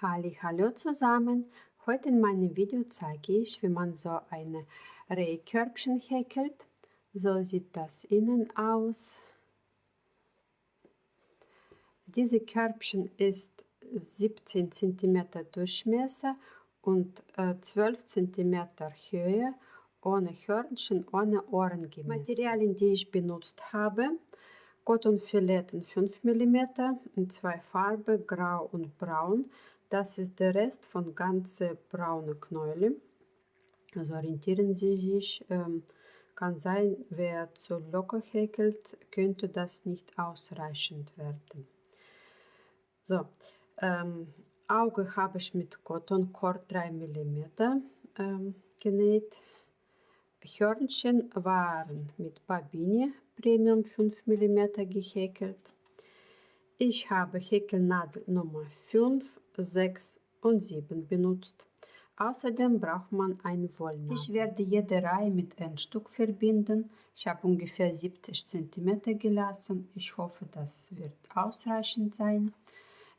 Hallo zusammen! Heute in meinem Video zeige ich, wie man so eine Rehkörbchen häkelt. So sieht das innen aus. Diese Körbchen ist 17 cm Durchmesser und 12 cm Höhe, ohne Hörnchen, ohne Ohrengemäß. Materialien, die ich benutzt habe: Cottonfiletten 5 mm in zwei Farben, grau und braun. Das ist der Rest von ganze braune Knäule. Also orientieren Sie sich. Kann sein, wer zu locker häkelt, könnte das nicht ausreichend werden. So, Auge habe ich mit Cotton Cord 3 mm genäht. Hörnchen waren mit Babini Premium 5 mm gehäkelt. Ich habe Häkelnadel Nummer 5, 6 und 7 benutzt. Außerdem braucht man eine Wollnadel. Ich werde jede Reihe mit Endstück verbinden. Ich habe ungefähr 70 cm gelassen. Ich hoffe, das wird ausreichend sein.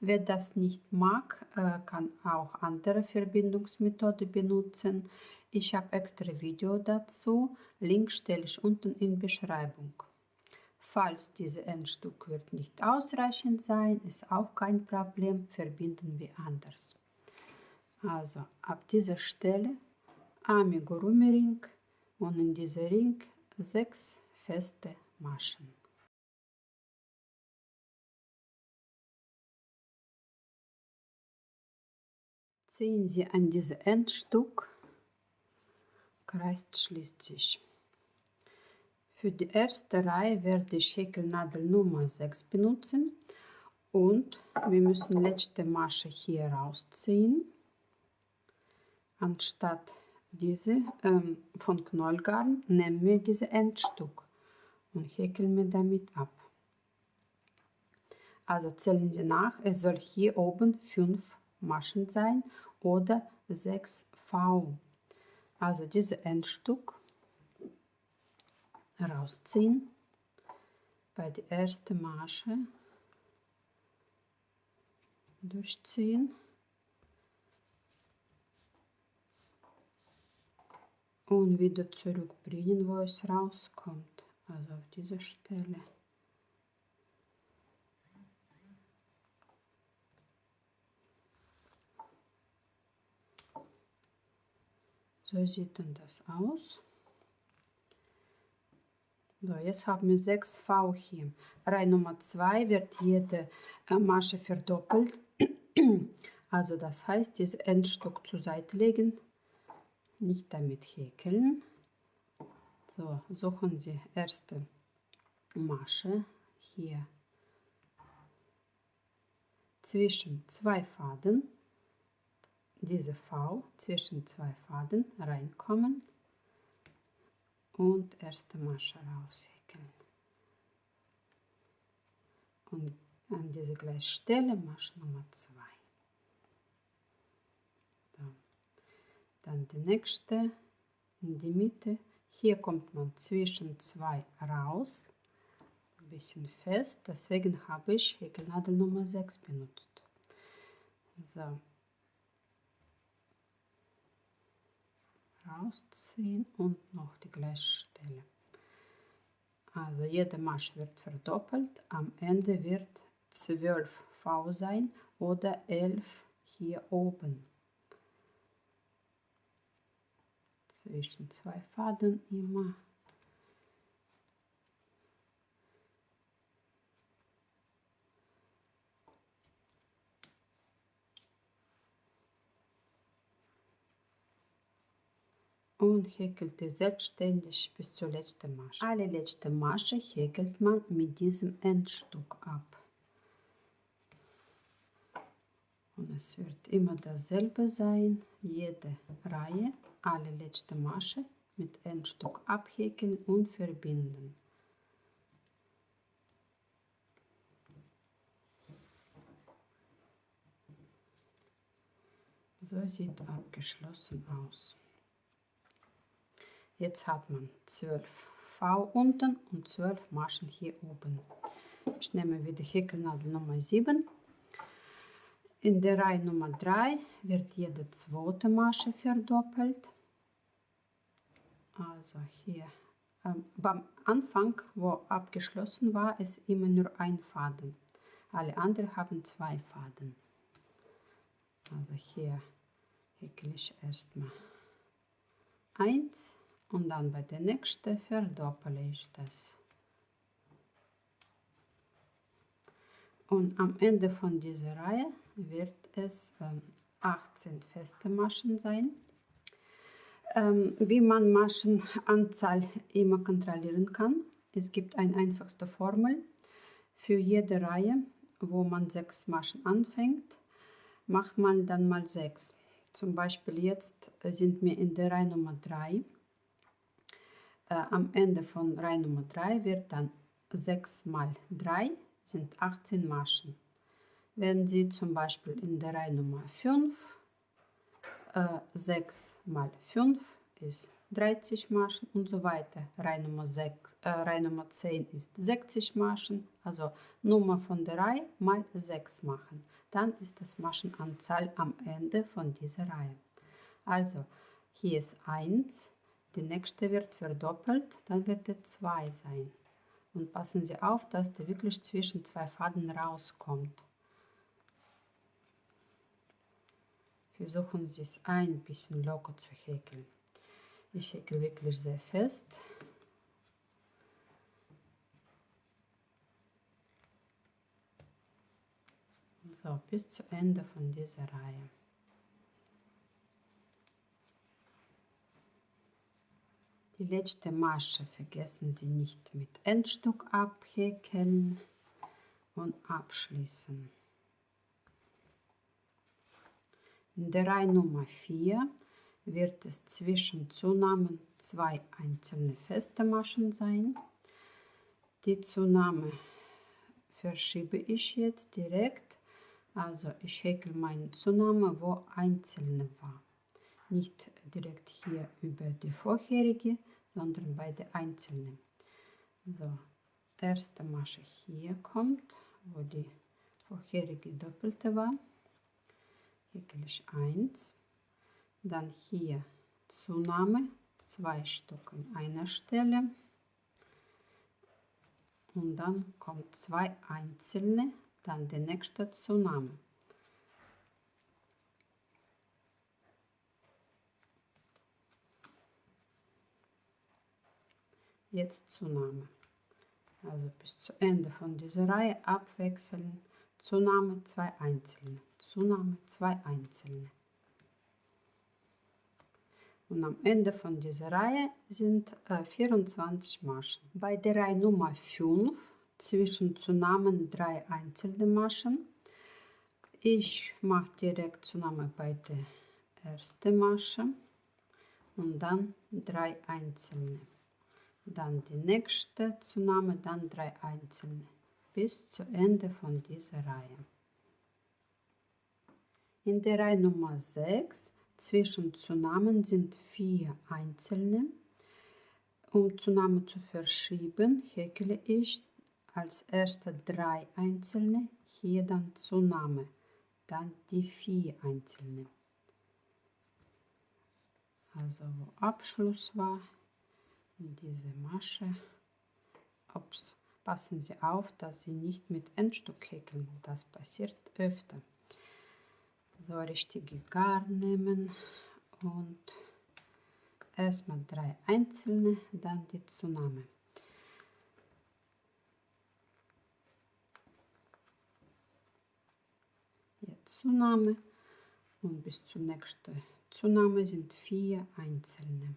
Wer das nicht mag, kann auch andere Verbindungsmethode benutzen. Ich habe extra Video dazu. Link stelle ich unten in Beschreibung. Falls dieses Endstück wird nicht ausreichend sein, ist auch kein Problem, verbinden wir anders. Also ab dieser Stelle Amigurumi-Ring und in diesem Ring 6 feste Maschen. Ziehen Sie an dieses Endstück, Kreis schließt sich. Für die erste Reihe werde ich Häkelnadel Nummer 6 benutzen und wir müssen letzte Masche hier rausziehen. Anstatt diese von Knollgarn nehmen wir dieses Endstück und häkeln wir damit ab. Also zählen Sie nach, es soll hier oben 5 Maschen sein oder 6 V. Also dieses Endstück rausziehen, bei der ersten Masche durchziehen und wieder zurückbringen, wo es rauskommt, also auf dieser Stelle. So sieht dann das aus. So, jetzt haben wir 6 V hier. Reihe Nummer 2 wird jede Masche verdoppelt. Also das heißt, dieses Endstück zur Seite legen, nicht damit häkeln. So, suchen Sie erste Masche hier zwischen 2 Faden, diese V zwischen 2 Faden reinkommen und erste Masche raushäkeln. Und an diese gleiche Stelle Masche Nummer 2. So. Dann die nächste in die Mitte. Hier kommt man zwischen 2 raus, ein bisschen fest, deswegen habe ich Häkelnadel Nummer 6 benutzt. So. Rausziehen und noch die gleiche Stelle. Also jede Masche wird verdoppelt, am Ende wird 12 V sein oder 11 hier oben. Zwischen 2 Faden immer. Und häkelte selbstständig bis zur letzten Masche. Alle letzte Masche häkelt man mit diesem Endstück ab. Und es wird immer dasselbe sein, jede Reihe, alle letzte Masche mit Endstück abhäkeln und verbinden. So sieht abgeschlossen aus. Jetzt hat man 12 V unten und 12 Maschen hier oben. Ich nehme wieder Häkelnadel Nummer 7. In der Reihe Nummer 3 wird jede zweite Masche verdoppelt. Also hier beim Anfang, wo abgeschlossen war, ist immer nur ein Faden. Alle anderen haben 2 Faden. Also hier häkle ich erstmal 1 und dann bei der nächsten verdoppele ich das. Und am Ende von dieser Reihe wird es 18 feste Maschen sein. Wie man Maschenanzahl immer kontrollieren kann. Es gibt eine einfachste Formel. Für jede Reihe, wo man 6 Maschen anfängt, macht man dann mal 6. Zum Beispiel jetzt sind wir in der Reihe Nummer 3. Am Ende von Reihe Nummer 3 wird dann 6 mal 3 sind 18 Maschen. Wenn Sie zum Beispiel in der Reihe Nummer 5 6 mal 5 ist 30 Maschen und so weiter. Reihe Nummer 10 ist 60 Maschen, also Nummer von der Reihe mal 6 machen. Dann ist das Maschenanzahl am Ende von dieser Reihe. Also hier ist 1, die nächste wird verdoppelt, dann wird es 2 sein. Und passen Sie auf, dass der wirklich zwischen 2 Faden rauskommt. Versuchen Sie es ein bisschen locker zu häkeln. Ich häkle wirklich sehr fest. So, bis zu Ende von dieser Reihe. Die letzte Masche vergessen Sie nicht mit Endstück abhäkeln und abschließen. In der Reihe Nummer 4 wird es zwischen Zunahmen 2 einzelne feste Maschen sein. Die Zunahme verschiebe ich jetzt direkt. Also ich häkle meine Zunahme, wo einzelne war. Nicht direkt hier über die vorherige, sondern bei der einzelnen. So, erste Masche hier kommt, wo die vorherige doppelte war. Häkle ich 1, dann hier Zunahme, 2 Stück an einer Stelle und dann kommt 2 einzelne, dann die nächste Zunahme. Jetzt Zunahme. Also bis zu Ende von dieser Reihe abwechseln. Zunahme, 2 einzelne. Zunahme, 2 einzelne. Und am Ende von dieser Reihe sind 24 Maschen. Bei der Reihe Nummer 5 zwischen Zunahmen 3 einzelne Maschen. Ich mache direkt Zunahme bei der ersten Masche und dann 3 einzelne. Dann die nächste Zunahme, dann 3 einzelne. Bis zu Ende von dieser Reihe. In der Reihe Nummer 6 zwischen Zunahmen sind 4 einzelne. Um Zunahme zu verschieben, häkle ich als erste 3 einzelne, hier dann Zunahme, dann die 4 einzelne. Also wo Abschluss war, diese Masche, passen Sie auf, dass Sie nicht mit Endstück häkeln, das passiert öfter. So richtige Garn nehmen und erstmal 3 einzelne, dann die Zunahme. Jetzt Zunahme und bis zur nächsten Zunahme sind 4 einzelne.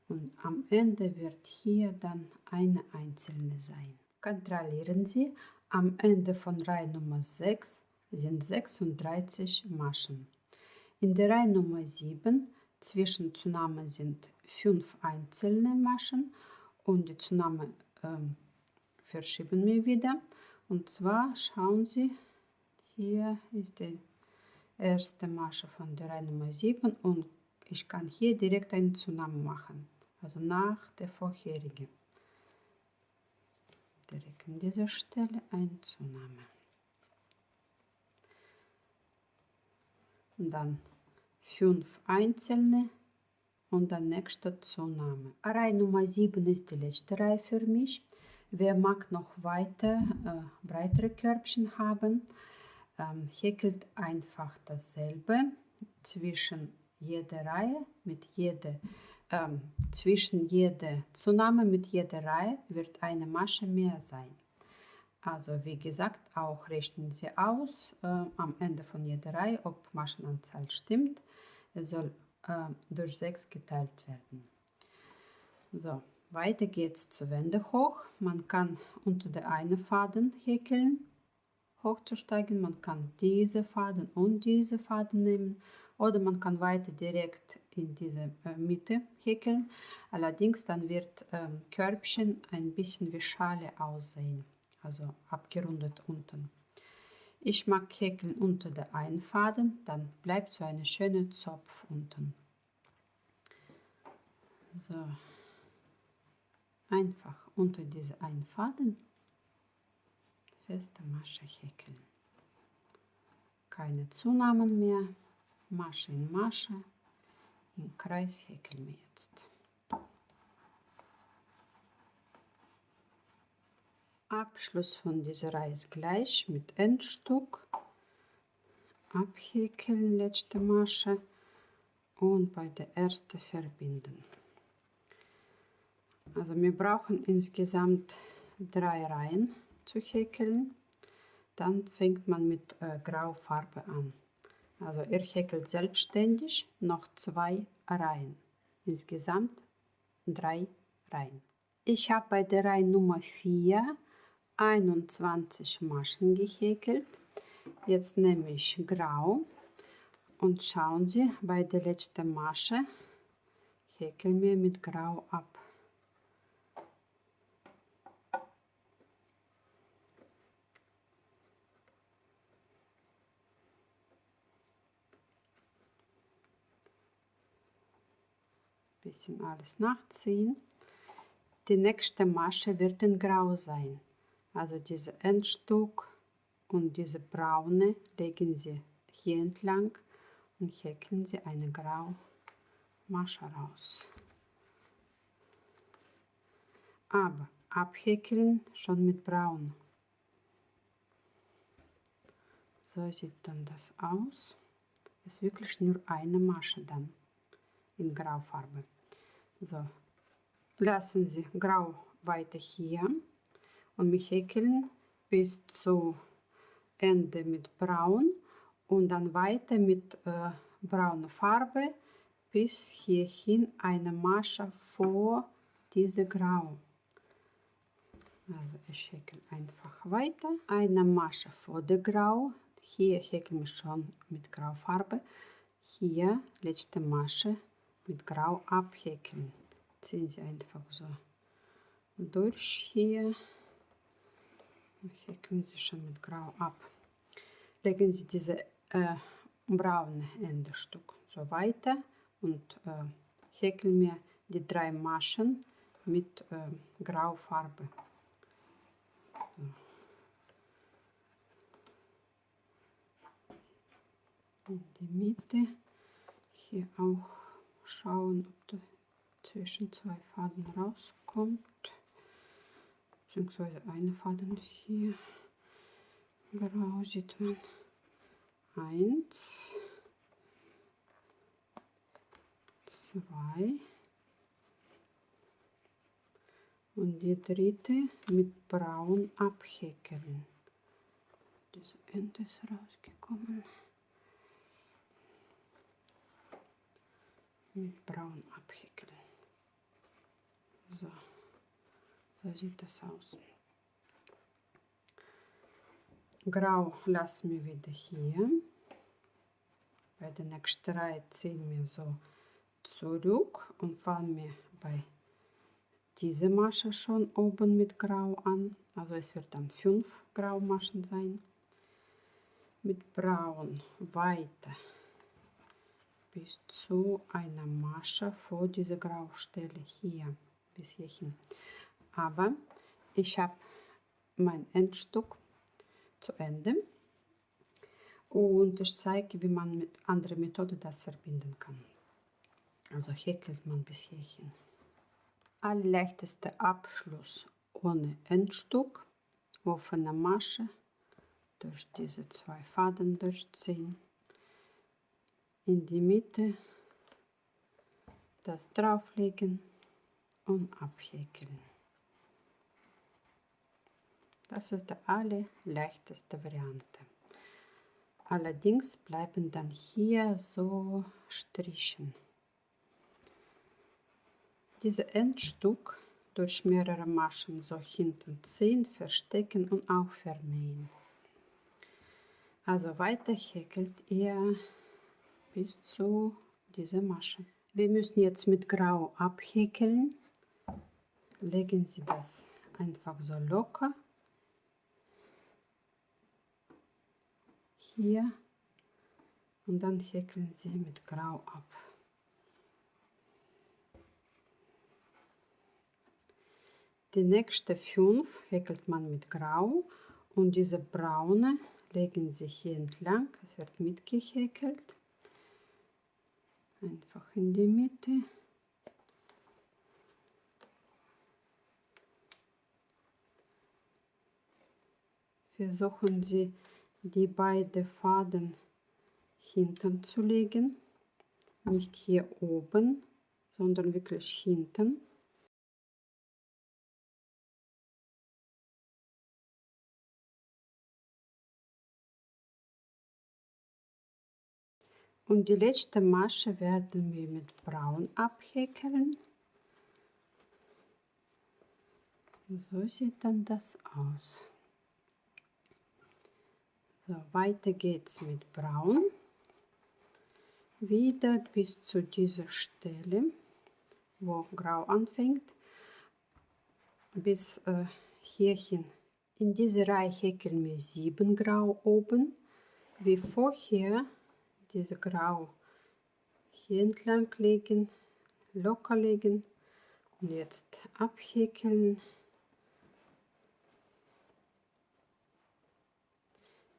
Und am Ende wird hier dann eine einzelne sein. Kontrollieren Sie, am Ende von Reihe Nummer 6 sind 36 Maschen. In der Reihe Nummer 7 zwischen Zunahmen sind 5 einzelne Maschen und die Zunahme verschieben wir wieder. Und zwar schauen Sie, hier ist die erste Masche von der Reihe Nummer 7 und ich kann hier direkt eine Zunahme machen, also nach der vorherigen. Direkt an dieser Stelle eine Zunahme. und dann 5 einzelne und dann nächste Zunahme. Reihe Nummer 7 ist die letzte Reihe für mich. Wer mag noch weiter breitere Körbchen haben, häkelt einfach dasselbe zwischen jeder Reihe zwischen jeder Zunahme mit jeder Reihe wird eine Masche mehr sein. Also wie gesagt, auch rechnen Sie aus am Ende von jeder Reihe, ob Maschenanzahl stimmt. Es soll durch 6 geteilt werden. So, weiter geht's zur Wende hoch. Man kann unter der einen Faden häkeln, hochzusteigen. Man kann diese Faden und diese Faden nehmen oder man kann weiter direkt in diese Mitte häkeln. Allerdings dann wird Körbchen ein bisschen wie Schale aussehen, also abgerundet unten. Ich mag häkeln unter der einen Faden, dann bleibt so eine schöne Zopf unten. So, einfach unter diese einen Faden feste Masche häkeln. Keine Zunahmen mehr, Masche in Masche, im Kreis häkeln wir jetzt. Abschluss von dieser Reihe ist gleich mit Endstück. Abhäkeln, letzte Masche und bei der ersten verbinden. Also wir brauchen insgesamt 3 Reihen zu häkeln. Dann fängt man mit Graufarbe an. Also ihr häkelt selbstständig noch 2 Reihen. Insgesamt 3 Reihen. Ich habe bei der Reihe Nummer 4 21 Maschen gehäkelt. Jetzt nehme ich Grau und schauen Sie, bei der letzten Masche häkeln wir mit Grau ab. Bisschen alles nachziehen. Die nächste Masche wird in Grau sein. Also dieses Endstück und diese braune legen Sie hier entlang und häkeln Sie eine graue Masche raus. Aber abhäkeln schon mit braun. So sieht dann das aus. Es ist wirklich nur eine Masche dann in Graufarbe. So, lassen Sie Grau weiter hier und wir häkeln bis zu Ende mit Braun und dann weiter mit brauner Farbe bis hierhin eine Masche vor diese Grau. Also ich häkel einfach weiter. Eine Masche vor der Grau. Hier häkeln wir schon mit Graufarbe. Hier letzte Masche mit Grau abhäkeln. Ziehen Sie einfach so durch hier. Häkeln Sie schon mit Grau ab. Legen Sie diese braune Endestück so weiter und häkeln wir die 3 Maschen mit Graufarbe. So. In die Mitte. Hier auch schauen, ob da zwischen 2 Faden rauskommt. Beziehungsweise eine Faden hier. Grau sieht man. 1, 2 und die dritte mit braun abhäkeln. Das Ende ist rausgekommen. Mit braun abhäkeln. So, so sieht das aus. Grau lassen wir wieder hier. Bei der nächsten Reihe ziehen wir so zurück und fangen wir bei dieser Masche schon oben mit Grau an. Also es wird dann 5 Graumaschen sein. Mit Braun weiter bis zu einer Masche vor dieser Graustelle hier bis hierhin. Aber ich habe mein Endstück zu Ende Und ich zeige, wie man mit anderer Methode das verbinden kann. Also häkelt man bis hierhin. Allerleichtester Abschluss ohne Endstück, offene Masche, durch diese 2 Faden durchziehen, in die Mitte das drauflegen und abhäkeln. Das ist die allerleichteste Variante. Allerdings bleiben dann hier so Strichen. Diese Endstück durch mehrere Maschen so hinten ziehen, verstecken und auch vernähen. Also weiter häkelt ihr bis zu dieser Masche. Wir müssen jetzt mit Grau abhäkeln. Legen Sie das einfach so locker hier und dann häkeln Sie mit Grau ab. Die nächsten 5 häkelt man mit Grau und diese braune legen Sie hier entlang. Es wird mitgehäkelt. Einfach in die Mitte. Versuchen Sie, die beiden Faden hinten zu legen. Nicht hier oben, sondern wirklich hinten. Und die letzte Masche werden wir mit Braun abhäkeln. So sieht dann das aus. So, weiter geht's mit Braun. Wieder bis zu dieser Stelle, wo Grau anfängt, bis hierhin. In diese Reihe häkeln wir 7 Grau oben, wie vorher. Diese Grau hier entlang legen, locker legen und jetzt abhäkeln.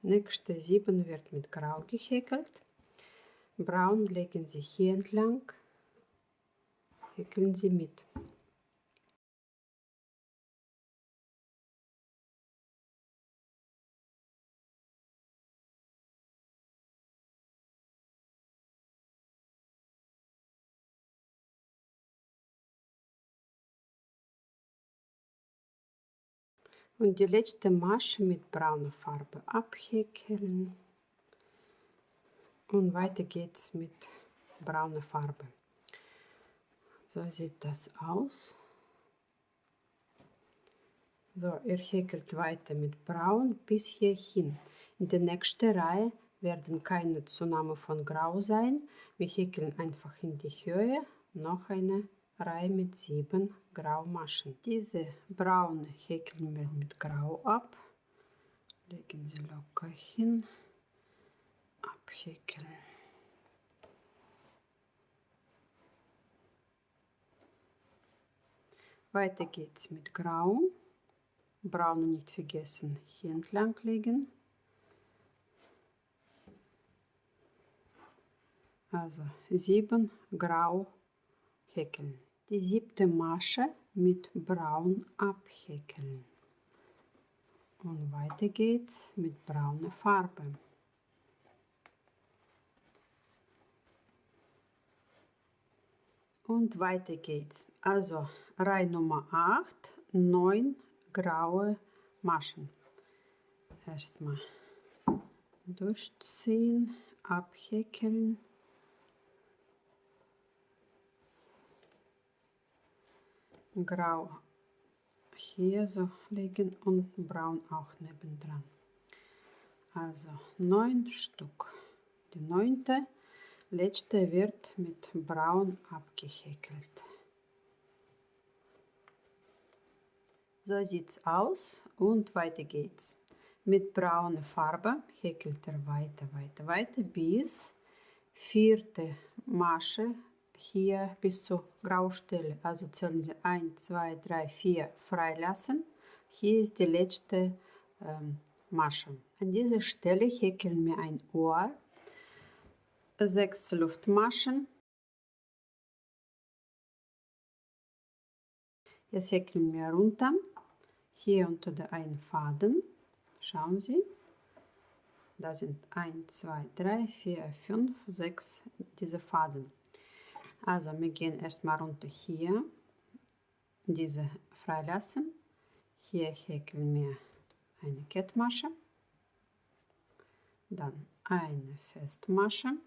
Nächste 7 wird mit Grau gehäkelt. Braun legen Sie hier entlang, häkeln Sie mit. Und die letzte Masche mit brauner Farbe abhäkeln. Und weiter geht's mit brauner Farbe. So sieht das aus. So, ihr häkelt weiter mit Braun bis hierhin. In der nächsten Reihe werden keine Zunahme von Grau sein. Wir häkeln einfach in die Höhe noch eine Reihe mit 7 Graumaschen. Diese braune häkeln wir mit Grau ab. Legen Sie locker hin. Abhäkeln. Weiter geht's mit Grau. Braun nicht vergessen, hier entlang legen. Also 7 Grau häkeln. Die 7. Masche mit Braun abhäkeln. Und weiter geht's mit brauner Farbe. Und weiter geht's. Also Reihe Nummer 8, 9 graue Maschen. Erstmal durchziehen, abhäkeln. Grau hier so legen und braun auch nebendran. Also 9 Stück. Die 9. letzte wird mit braun abgehäkelt. So sieht's aus und weiter geht's. Mit brauner Farbe häkelt er weiter bis 4. Masche hier bis zur Graustelle. Also zählen Sie 1, 2, 3, 4 freilassen. Hier ist die letzte Masche. An dieser Stelle häkeln wir ein Ohr, 6 Luftmaschen. Jetzt häkeln wir runter, hier unter den einen Faden. Schauen Sie, da sind 1, 2, 3, 4, 5, 6 diese Faden. Also wir gehen erstmal runter hier, diese freilassen. Hier häkeln wir eine Kettmasche, dann eine Festmasche,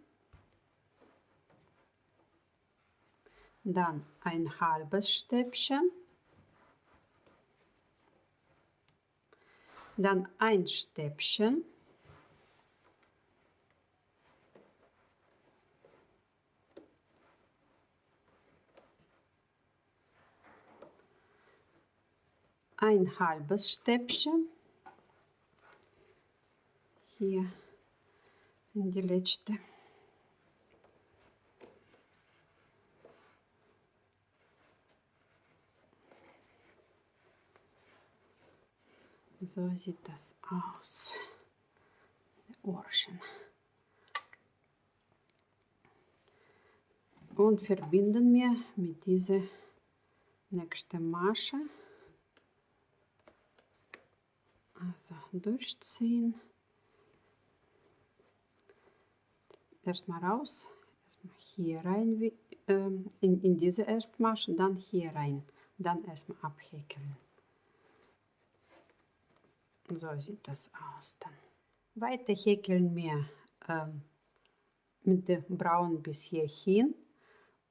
dann ein halbes Stäbchen, dann ein Stäbchen, ein halbes Stäbchen, hier in die letzte, so sieht das aus, Ohrchen. Und verbinden wir mit dieser nächsten Masche. Also durchziehen. Erstmal raus, erstmal hier rein, in diese Erstmasche, dann hier rein, dann erstmal abhäkeln. So sieht das aus dann. Weiter häkeln wir mit dem Braun bis hierhin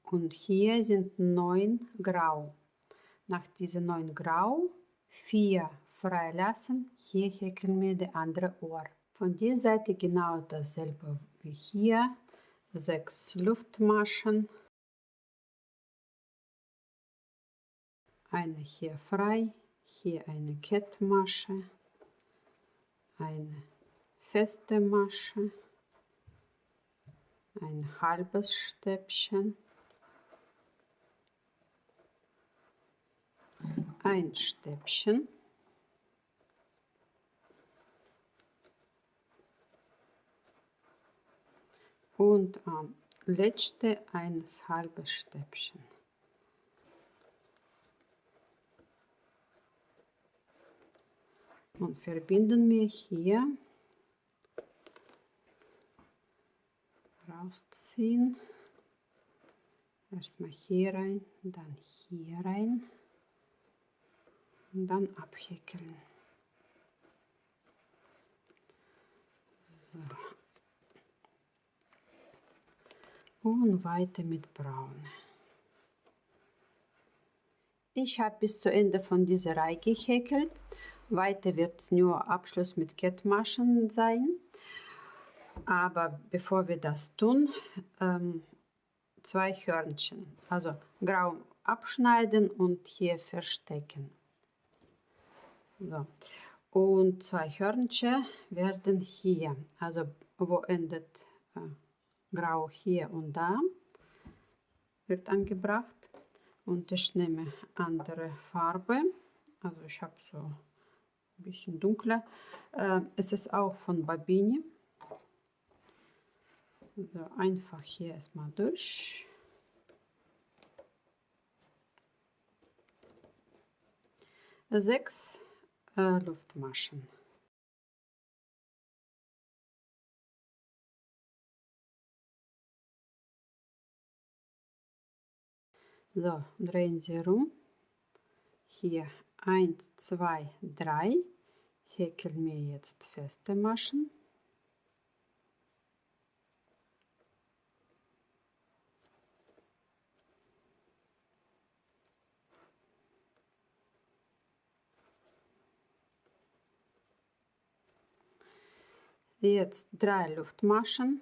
und hier sind 9 Grau. Nach diesen 9 Grau 4 freilassen, hier häkeln wir das andere Ohr. Von dieser Seite genau dasselbe wie hier, 6 Luftmaschen, eine hier frei, hier eine Kettmasche, eine feste Masche, ein halbes Stäbchen, ein Stäbchen, und am letzten ein halbes Stäbchen. Und verbinden wir hier, rausziehen, erstmal hier rein, dann hier rein und dann abhäkeln. So. Und weiter mit Braun. Ich habe bis zu Ende von dieser Reihe gehäkelt. Weiter wird es nur Abschluss mit Kettmaschen sein. Aber bevor wir das tun, 2 Hörnchen. Also grau abschneiden und hier verstecken. So. Und 2 Hörnchen werden hier, also wo endet grau hier und da, wird angebracht. Und ich nehme andere Farbe, also ich habe so ein bisschen dunkler. Es ist auch von Babini. So, einfach hier erstmal durch. Sechs Luftmaschen. So, drehen Sie rum. Hier 1, 2, 3. Häkeln wir jetzt feste Maschen. Jetzt 3 Luftmaschen.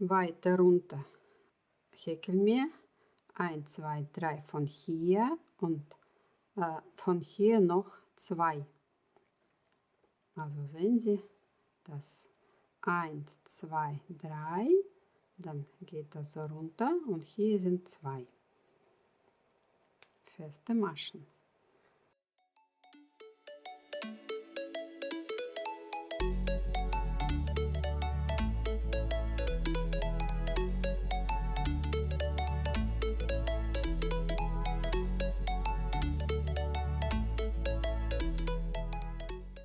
Weiter runter häkeln wir 1, 2, 3 von hier und von hier noch 2. Also sehen Sie, das 1, 2, 3, dann geht das so runter und hier sind 2 feste Maschen.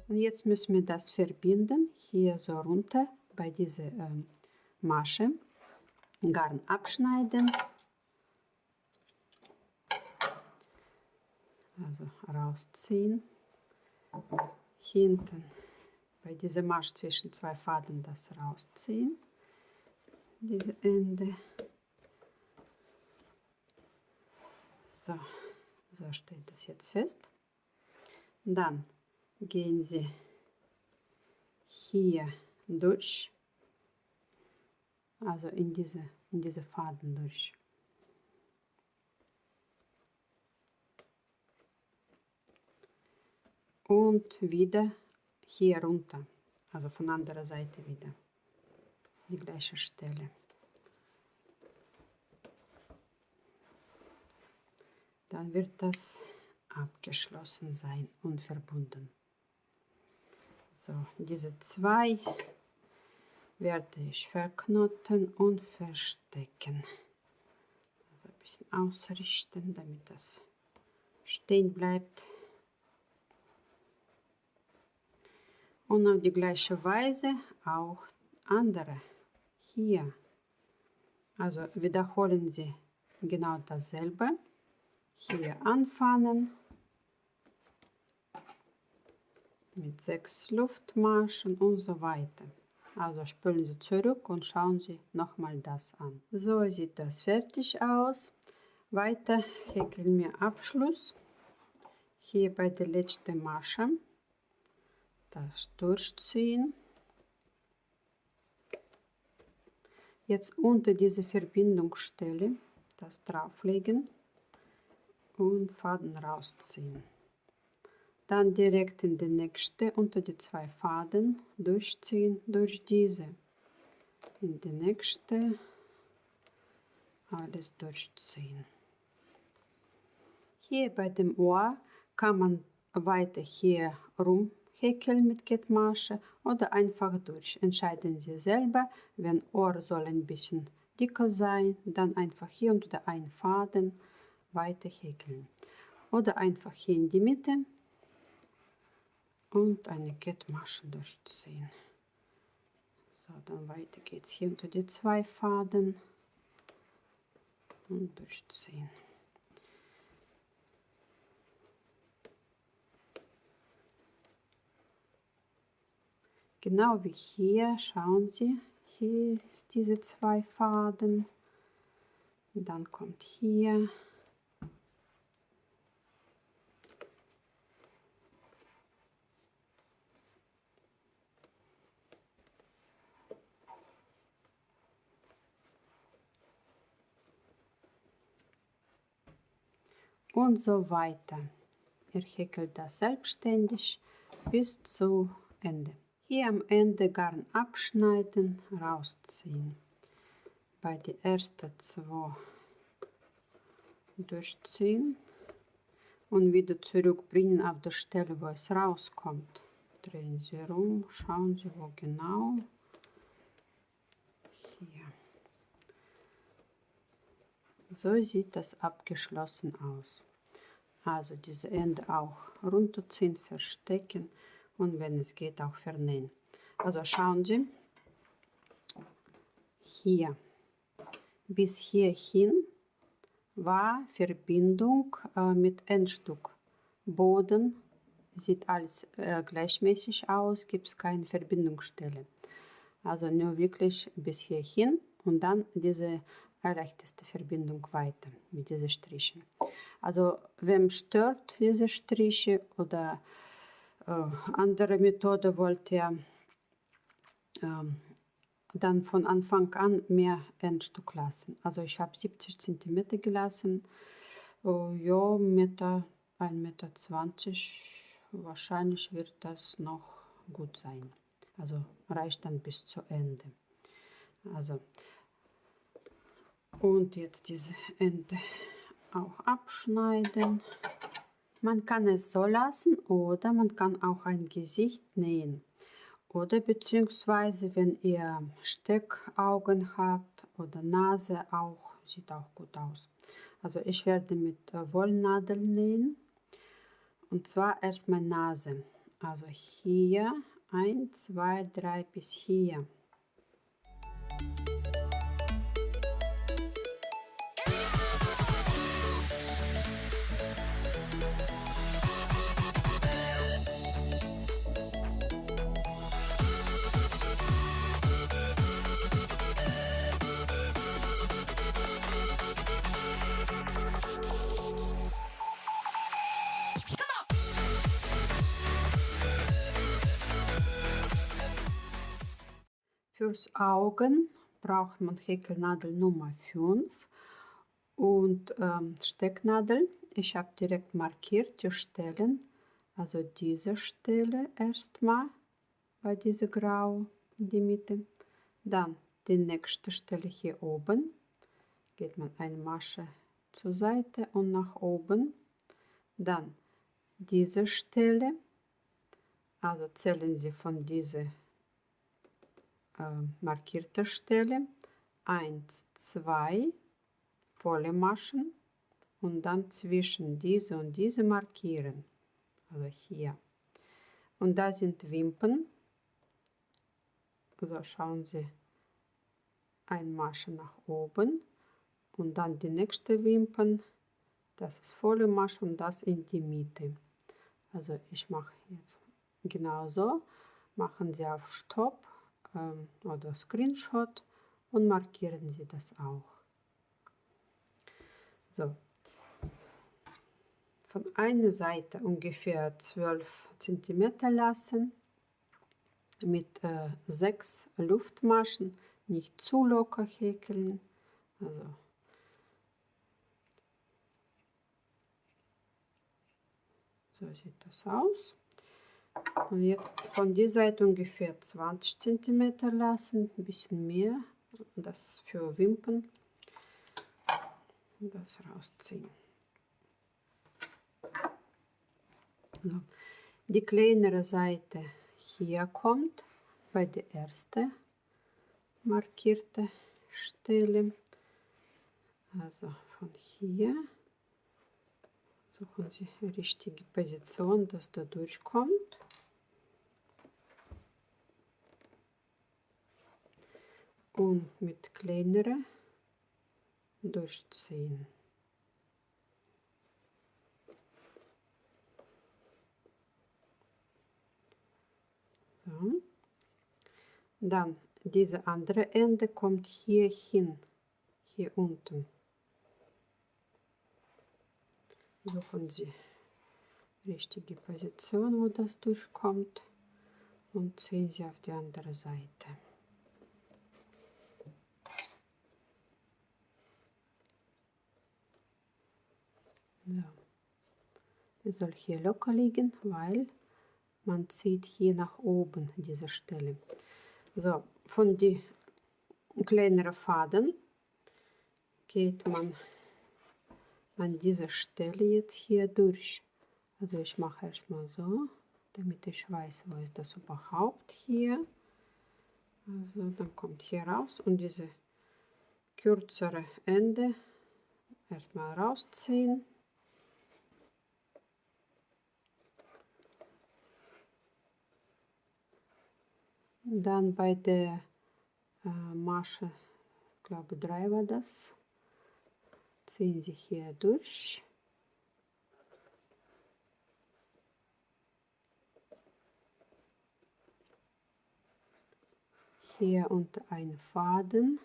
Und jetzt müssen wir das verbinden, hier so runter bei dieser Masche. Garn abschneiden. Also rausziehen. Hinten bei dieser Masche zwischen zwei Faden das rausziehen. Diese Ende. So steht das jetzt fest. Dann gehen Sie hier durch, also in diese Faden durch. Und wieder hier runter, also von anderer Seite wieder, die gleiche Stelle. Dann wird das abgeschlossen sein und verbunden. So, diese zwei werde ich verknoten und verstecken. Also ein bisschen ausrichten, damit das stehen bleibt. Und auf die gleiche Weise auch andere. Hier. Also wiederholen Sie genau dasselbe. Hier anfangen. Mit 6 Luftmaschen und so weiter. Also spülen Sie zurück und schauen Sie nochmal das an. So sieht das fertig aus. Weiter häkeln wir Abschluss. Hier bei der letzten Masche. Das durchziehen. Jetzt unter diese Verbindungsstelle das drauflegen und Faden rausziehen. Dann direkt in die nächste unter die zwei Faden durchziehen durch diese. In die nächste alles durchziehen. Hier bei dem Ohr kann man weiter hier rumhäkeln mit Kettmasche oder einfach durch. Entscheiden Sie selber, wenn Ohr soll ein bisschen dicker sein, dann einfach hier unter einen Faden weiter häkeln. Oder einfach hier in die Mitte und eine Kettmasche durchziehen. So, dann weiter geht's hier unter die zwei Faden und durchziehen. Genau wie hier, schauen Sie, hier ist diese zwei Faden. Dann kommt hier und so weiter. Ihr häkelt das selbstständig bis zu Ende. Hier am Ende Garn abschneiden, rausziehen. Bei den ersten zwei durchziehen und wieder zurückbringen auf die Stelle, wo es rauskommt. Drehen Sie rum, schauen Sie, wo genau. Hier. So sieht das abgeschlossen aus. Also diese Ende auch runterziehen, verstecken und wenn es geht auch vernähen. Also schauen Sie, hier bis hierhin war Verbindung mit Endstück. Boden sieht alles gleichmäßig aus, gibt es keine Verbindungsstelle. Also nur wirklich bis hierhin und dann diese leichteste Verbindung weiter mit diesen Strichen. Also wem stört diese Striche oder andere Methode wollt ihr dann von Anfang an mehr Endstück lassen. Also ich habe 70 cm gelassen, ja, 1,20 Meter, wahrscheinlich wird das noch gut sein. Also reicht dann bis zu Ende. Also und jetzt diese Ende auch abschneiden. Man kann es so lassen oder man kann auch ein Gesicht nähen. Oder beziehungsweise, wenn ihr Steckaugen habt oder Nase auch, sieht auch gut aus. Also ich werde mit Wollnadeln nähen. Und zwar erstmal Nase. Also hier 1, 2, 3 bis hier. Fürs Augen braucht man Häkelnadel Nummer 5 und Stecknadel. Ich habe direkt markiert die Stellen, also diese Stelle erstmal bei dieser Grau in die Mitte. Dann die nächste Stelle hier oben, geht man eine Masche zur Seite und nach oben. Dann diese Stelle, also zählen Sie von dieser markierte Stelle 1, 2 volle Maschen und dann zwischen diese und diese markieren, also hier. Und da sind Wimpern, also schauen Sie, eine Masche nach oben und dann die nächste Wimpern, das ist volle Masche und das in die Mitte. Also ich mache jetzt genauso, machen Sie auf Stopp oder Screenshot und markieren Sie das auch. So. Von einer Seite ungefähr 12 cm lassen, mit 6 Luftmaschen, nicht zu locker häkeln. Also so sieht das aus. Und jetzt von dieser Seite ungefähr 20 cm lassen, ein bisschen mehr, das für Wimpern, das rausziehen. So. Die kleinere Seite hier kommt bei der ersten markierte Stelle, also von hier suchen Sie die richtige Position, dass da durchkommt. Und mit kleineren durchziehen. So. Dann diese andere Ende kommt hier hin, hier unten. Suchen Sie die richtige Position, wo das durchkommt, und ziehen Sie auf die andere Seite. So. Es soll hier locker liegen, weil man zieht hier nach oben diese Stelle. So, von die kleineren Faden geht man an dieser Stelle jetzt hier durch. Also ich mache erstmal so, damit ich weiß, wo ist das überhaupt hier. Also dann kommt hier raus und diese kürzere Ende erstmal rausziehen. Dann bei der Masche, ich glaube 3 war das, ziehen Sie hier durch. Hier unter einen Faden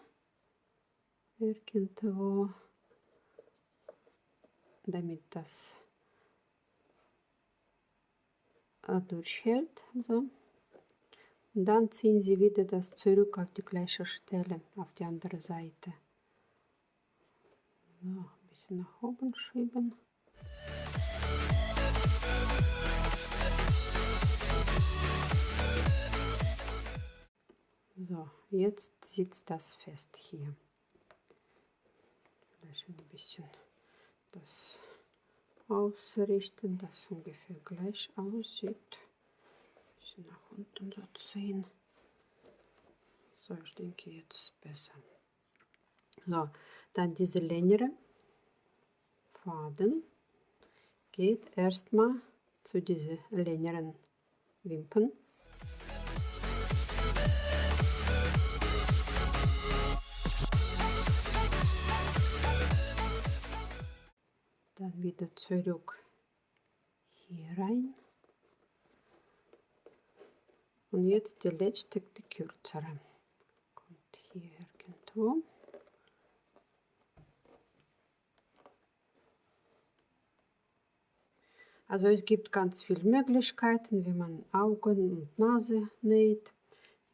irgendwo, damit das durchhält. So. Und dann ziehen Sie wieder das zurück auf die gleiche Stelle, auf die andere Seite. So, ein bisschen nach oben schieben. So, jetzt sitzt das fest hier. Vielleicht ein bisschen das ausrichten, dass es ungefähr gleich aussieht. Ein bisschen nach unten so ziehen. So, ich denke jetzt besser. So, dann diese längere Faden geht erstmal zu dieser längeren Wimpern. Dann wieder zurück hier rein. Und jetzt die letzte, die kürzere. Kommt hier irgendwo. Also es gibt ganz viele Möglichkeiten, wie man Augen und Nase näht.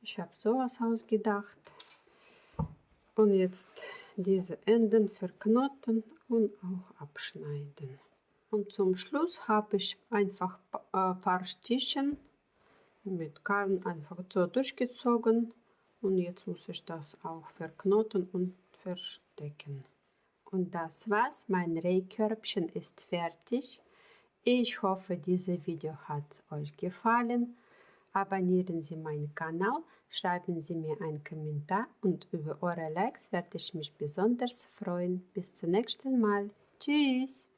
Ich habe sowas ausgedacht. Und jetzt diese Enden verknoten und auch abschneiden. Und zum Schluss habe ich einfach ein paar Stitchen mit Garn einfach so durchgezogen. Und jetzt muss ich das auch verknoten und verstecken. Und das war's, mein Reihkörbchen ist fertig. Ich hoffe, dieses Video hat euch gefallen. Abonnieren Sie meinen Kanal, schreiben Sie mir einen Kommentar und über eure Likes werde ich mich besonders freuen. Bis zum nächsten Mal. Tschüss!